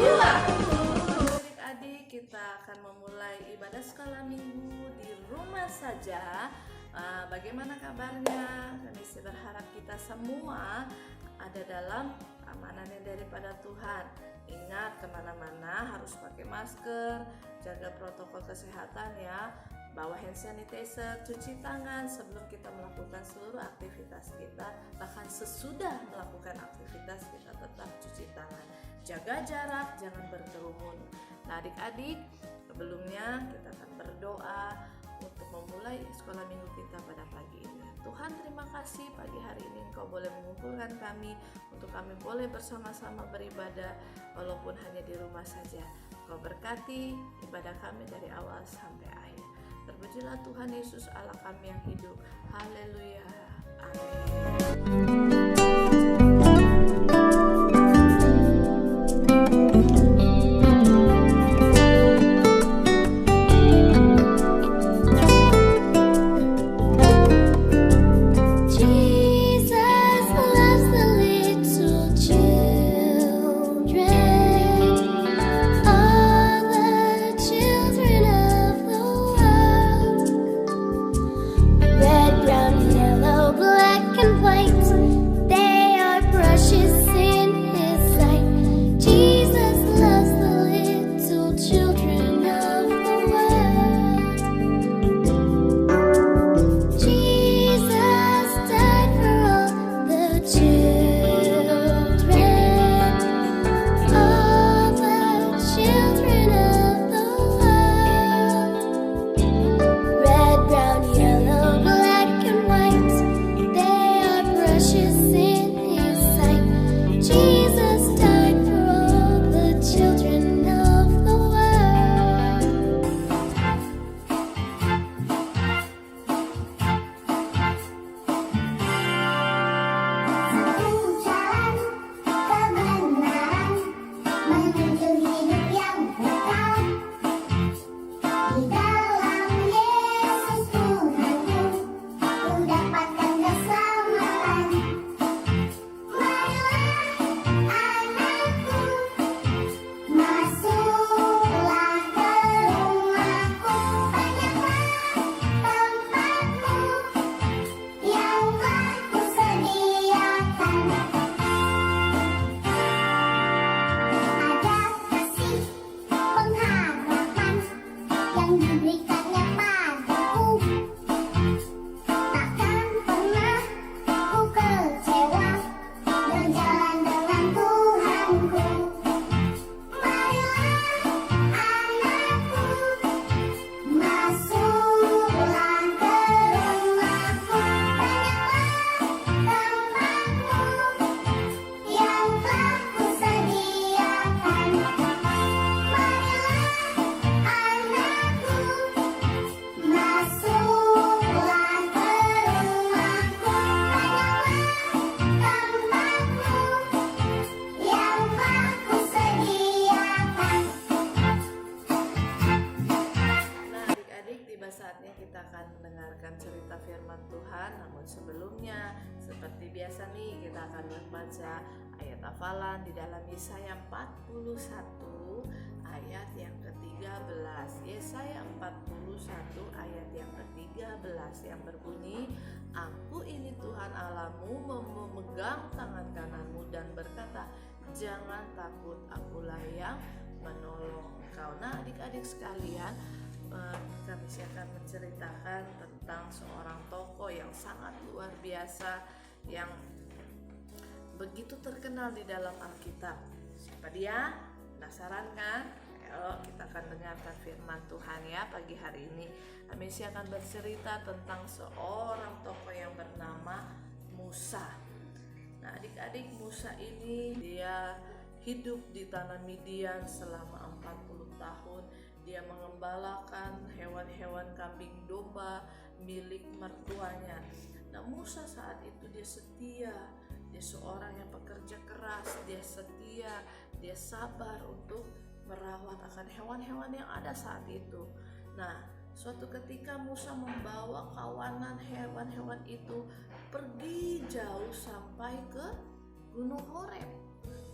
Adik-adik, kita akan memulai ibadah sekolah minggu di rumah saja. Bagaimana kabarnya? Kami berharap kita semua ada dalam keamanan yang daripada Tuhan. Ingat, kemana-mana harus pakai masker, jaga protokol kesehatan ya. Bawa hand sanitizer, cuci tangan sebelum kita melakukan seluruh aktivitas kita. Bahkan sesudah melakukan aktivitas kita tetap cuci tangan. Jaga jarak, jangan berkerumun. Nah adik-adik, sebelumnya kita akan berdoa untuk memulai sekolah minggu kita pada pagi ini. Tuhan, terima kasih pagi hari ini Engkau boleh mengumpulkan kami untuk kami boleh bersama-sama beribadah walaupun hanya di rumah saja. Kau berkati ibadah kami dari awal sampai akhir. Terpujilah Tuhan Yesus Allah kami yang hidup. Haleluya. Amin. Cerita firman Tuhan, namun sebelumnya seperti biasa nih kita akan membaca ayat hafalan di dalam Yesaya 41 ayat yang ke-13. Yesaya 41 ayat yang ke-13 yang berbunyi, Aku ini Tuhan Allahmu, memegang tangan kananmu dan berkata, jangan takut, akulah yang menolong engkau. Nah adik-adik sekalian, kami akan menceritakan tentang seorang tokoh yang sangat luar biasa yang begitu terkenal di dalam Alkitab. Siapa dia? Penasaran kan? Ayo kita akan dengarkan firman Tuhan ya pagi hari ini. Kami akan bercerita tentang seorang tokoh yang bernama Musa. Nah adik-adik, Musa ini dia hidup di tanah Midian selama 40 tahun. Dia mengembalakan hewan-hewan kambing domba milik mertuanya. Nah Musa saat itu dia setia, dia seorang yang pekerja keras, dia setia, dia sabar untuk merawat akan hewan-hewan yang ada saat itu. Nah suatu ketika Musa membawa kawanan hewan-hewan itu pergi jauh sampai ke Gunung Horeb.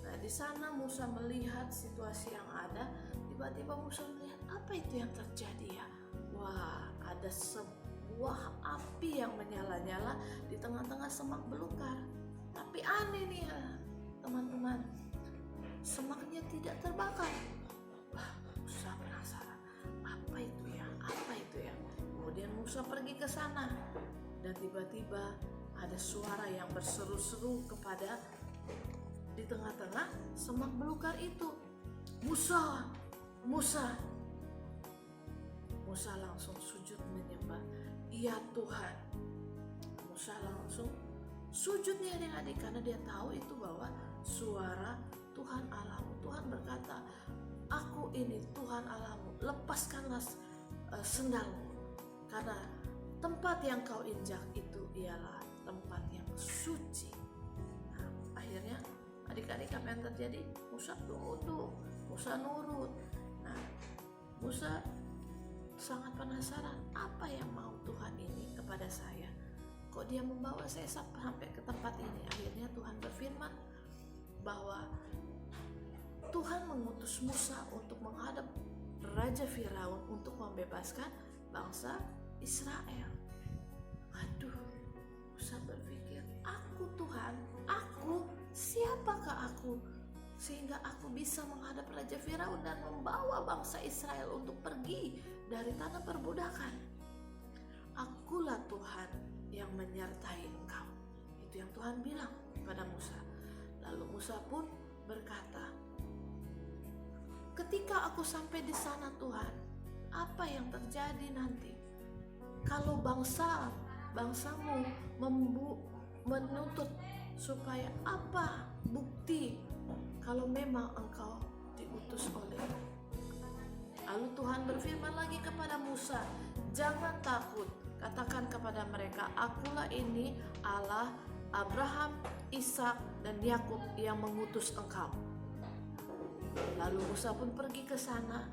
Nah, di sana Musa melihat situasi yang ada. Tiba-tiba Musa melihat, apa itu yang terjadi ya? Wah, ada sebuah api yang menyala-nyala di tengah-tengah semak belukar. Tapi aneh nih ya teman-teman, semaknya tidak terbakar. Wah, Musa penasaran, apa itu ya? Apa itu ya? Kemudian Musa pergi ke sana dan tiba-tiba ada suara yang berseru-seru kepada di tengah-tengah semak belukar itu. Musa, Musa. Musa langsung sujud menyembah. Ya Tuhan. Musa langsung sujud nih adik-adik, karena dia tahu itu bahwa suara Tuhan Allahmu. Tuhan berkata, aku ini Tuhan Allahmu, lepaskanlah sendalmu, karena tempat yang kau injak itu ialah tempat yang suci. Nah, akhirnya adik-adik apa yang terjadi? Musa tunduk, Musa nurut. Nah, Musa sangat penasaran, apa yang mau Tuhan ini kepada saya? Kok dia membawa saya sampai ke tempat ini? Akhirnya Tuhan berfirman bahwa Tuhan mengutus Musa untuk menghadap Raja Firaun untuk membebaskan bangsa Israel. Aduh, Musa berpikir, aku Tuhan, aku, siapakah aku? Sehingga aku bisa menghadap Raja Firaun dan membawa bangsa Israel untuk pergi dari tanah perbudakan. Akulah Tuhan yang menyertai engkau. Itu yang Tuhan bilang kepada Musa. Lalu Musa pun berkata, ketika aku sampai di sana Tuhan, apa yang terjadi nanti? Kalau bangsamu menuntut supaya apa bukti kalau memang engkau diutus oleh. Lalu Tuhan berfirman lagi kepada Musa, jangan takut, katakan kepada mereka, akulah ini Allah Abraham, Ishak dan Yakub yang mengutus engkau. Lalu Musa pun pergi ke sana,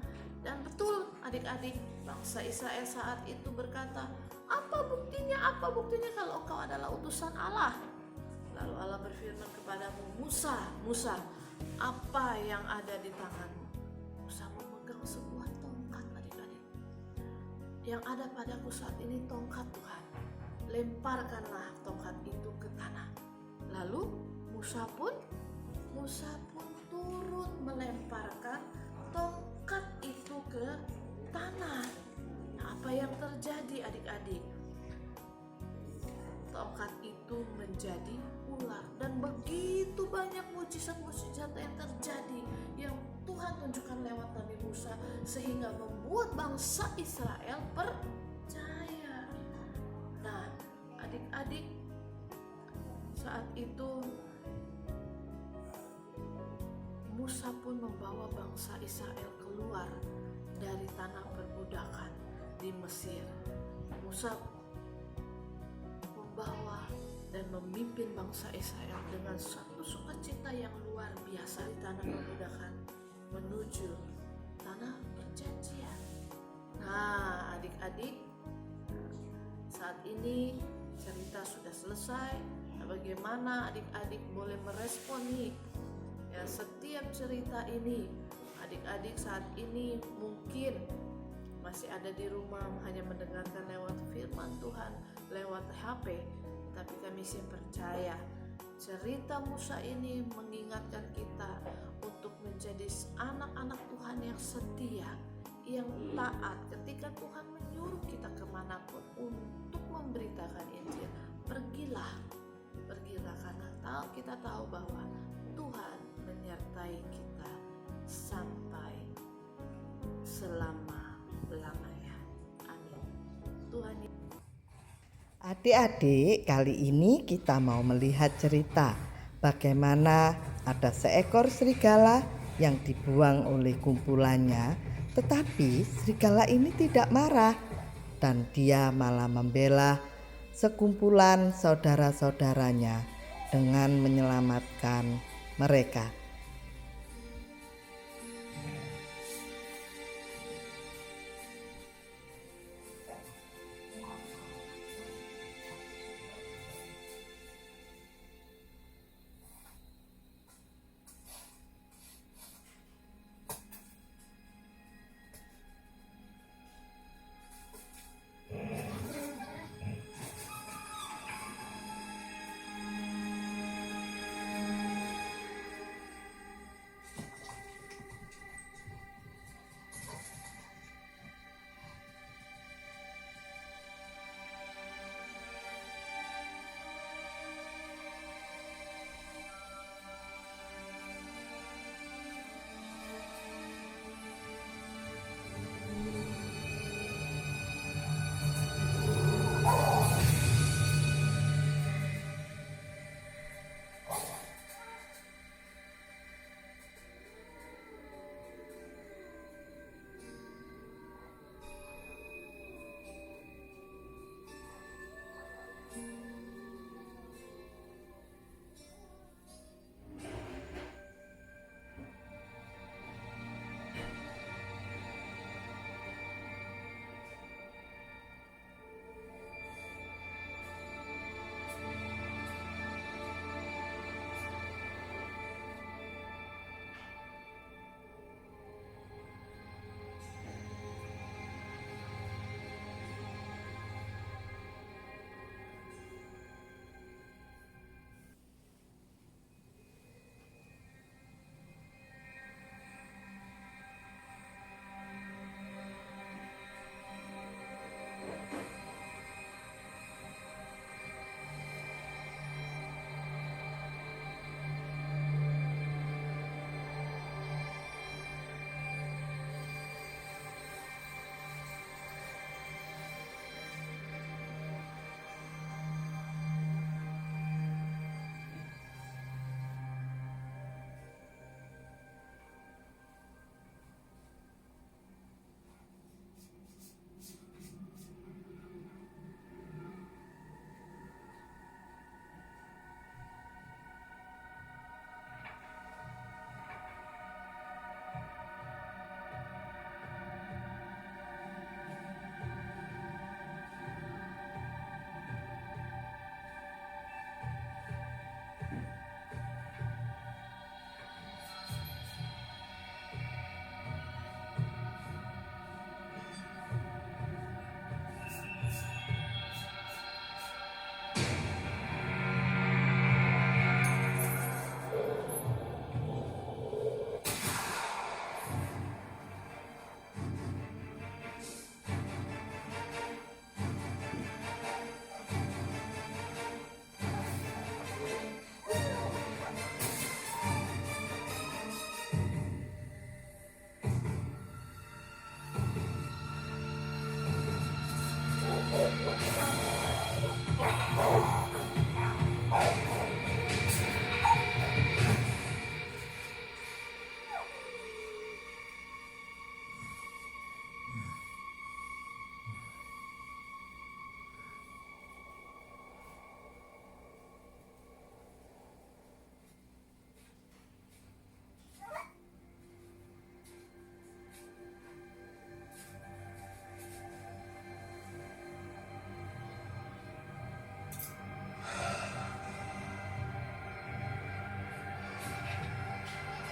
dan betul adik-adik, bangsa Israel saat itu berkata, apa buktinya kalau engkau adalah utusan Allah? Lalu Allah berfirman kepadamu, Musa, apa yang ada di tanganmu? Musa memegang sebuah tongkat adik-adik. Yang ada padaku saat ini tongkat Tuhan. Lemparkanlah tongkat itu ke tanah. Lalu Musa pun turut melemparkan tongkat itu ke tanah. Nah, apa yang terjadi adik-adik? Tongkat itu menjadi ular, dan begitu banyak mujizat-mujizat yang terjadi yang Tuhan tunjukkan lewat Nabi Musa, sehingga membuat bangsa Israel percaya. Nah, adik-adik, saat itu Musa pun membawa bangsa Israel keluar dari tanah perbudakan di Mesir. Musa membawa dan memimpin bangsa Israel dengan suatu sukacita yang luar biasa di tanah perbudakan menuju tanah perjanjian. Nah, adik-adik, saat ini cerita sudah selesai. Nah, bagaimana adik-adik boleh merespon nih ya setiap cerita ini? Adik-adik saat ini mungkin masih ada di rumah, hanya mendengarkan lewat firman Tuhan lewat HP, tapi kami sih percaya cerita Musa ini mengingatkan kita untuk menjadi anak-anak Tuhan yang setia, yang taat ketika Tuhan menyuruh kita kemanapun untuk memberitakan Injil. Pergilah karena kita tahu bahwa Tuhan menyertai kita sampai selama-lamanya. Amin. Tuhan. Adik-adik, kali ini kita mau melihat cerita bagaimana ada seekor serigala yang dibuang oleh kumpulannya, tetapi serigala ini tidak marah dan dia malah membela sekumpulan saudara-saudaranya dengan menyelamatkan mereka.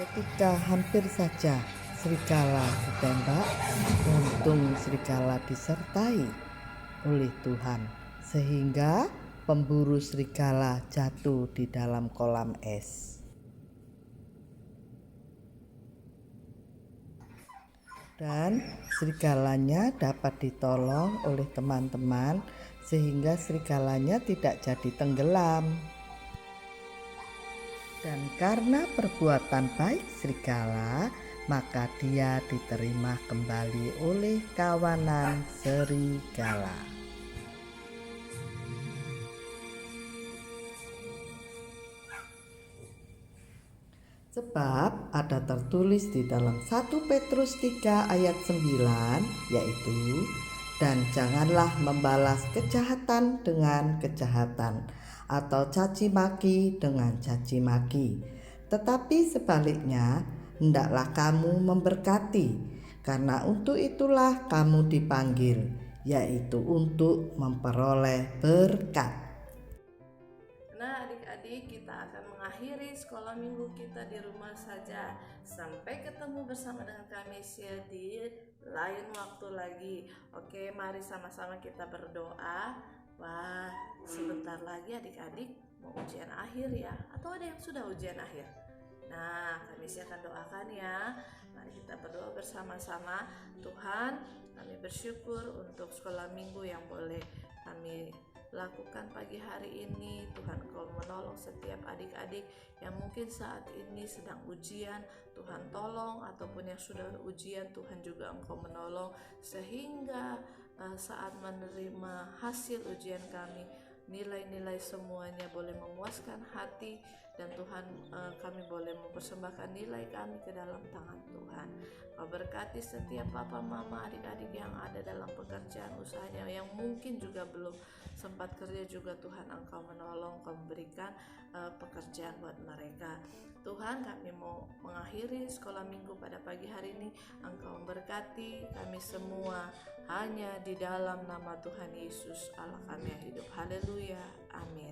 Ketika hampir saja serigala ditembak, untung serigala disertai oleh Tuhan, sehingga pemburu serigala jatuh di dalam kolam es. Dan serigalanya dapat ditolong oleh teman-teman sehingga serigalanya tidak jadi tenggelam. Dan karena perbuatan baik serigala, maka dia diterima kembali oleh kawanan serigala. Sebab ada tertulis di dalam 1 Petrus 3 ayat 9, yaitu, dan janganlah membalas kejahatan dengan kejahatan, atau caci maki dengan caci maki, tetapi sebaliknya hendaklah kamu memberkati, karena untuk itulah kamu dipanggil, yaitu untuk memperoleh berkat. Nah, adik-adik, kita akan mengakhiri sekolah minggu kita di rumah saja. Sampai ketemu bersama dengan kami di lain waktu lagi. Oke, mari sama-sama kita berdoa. Wah, sebentar lagi adik-adik mau ujian akhir ya, atau ada yang sudah ujian akhir? Nah, kami akan doakan ya. Mari kita berdoa bersama-sama. Tuhan, kami bersyukur untuk sekolah minggu yang boleh kami lakukan pagi hari ini. Tuhan, Kau menolong setiap adik-adik yang mungkin saat ini sedang ujian. Tuhan tolong, ataupun yang sudah ujian, Tuhan juga Engkau menolong, sehingga saat menerima hasil ujian kami, nilai-nilai semuanya boleh memuaskan hati, dan Tuhan, kami boleh mempersembahkan nilai kami ke dalam tangan Tuhan. Kau berkati setiap papa, mama, adik-adik yang ada dalam pekerjaan usahanya, yang mungkin juga belum sempat kerja juga, Tuhan Engkau menolong, Kau memberikan pekerjaan buat mereka. Tuhan, kami mau mengakhiri sekolah minggu pada pagi hari ini. Engkau memberkati kami semua, hanya di dalam nama Tuhan Yesus Allah kami yang hidup. Haleluya, amin.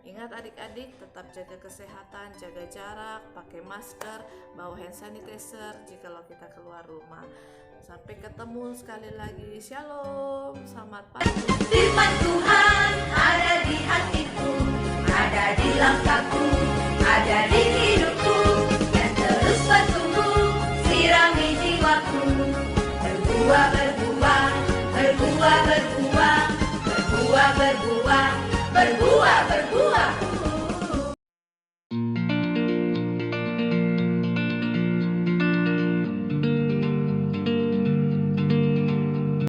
Ingat adik-adik, tetap jaga kesehatan, jaga jarak, pakai masker, bawa hand sanitizer jikalau kita keluar rumah. Sampai ketemu sekali lagi. Shalom, selamat pagi. Firman Tuhan ada di hatiku, ada di langkahku, ada di hidupku, yang terus bertumbuh, sirami jiwaku. Berbuah, berbuah, berbuah, berbuah, berbuah, berbuah, berbuah.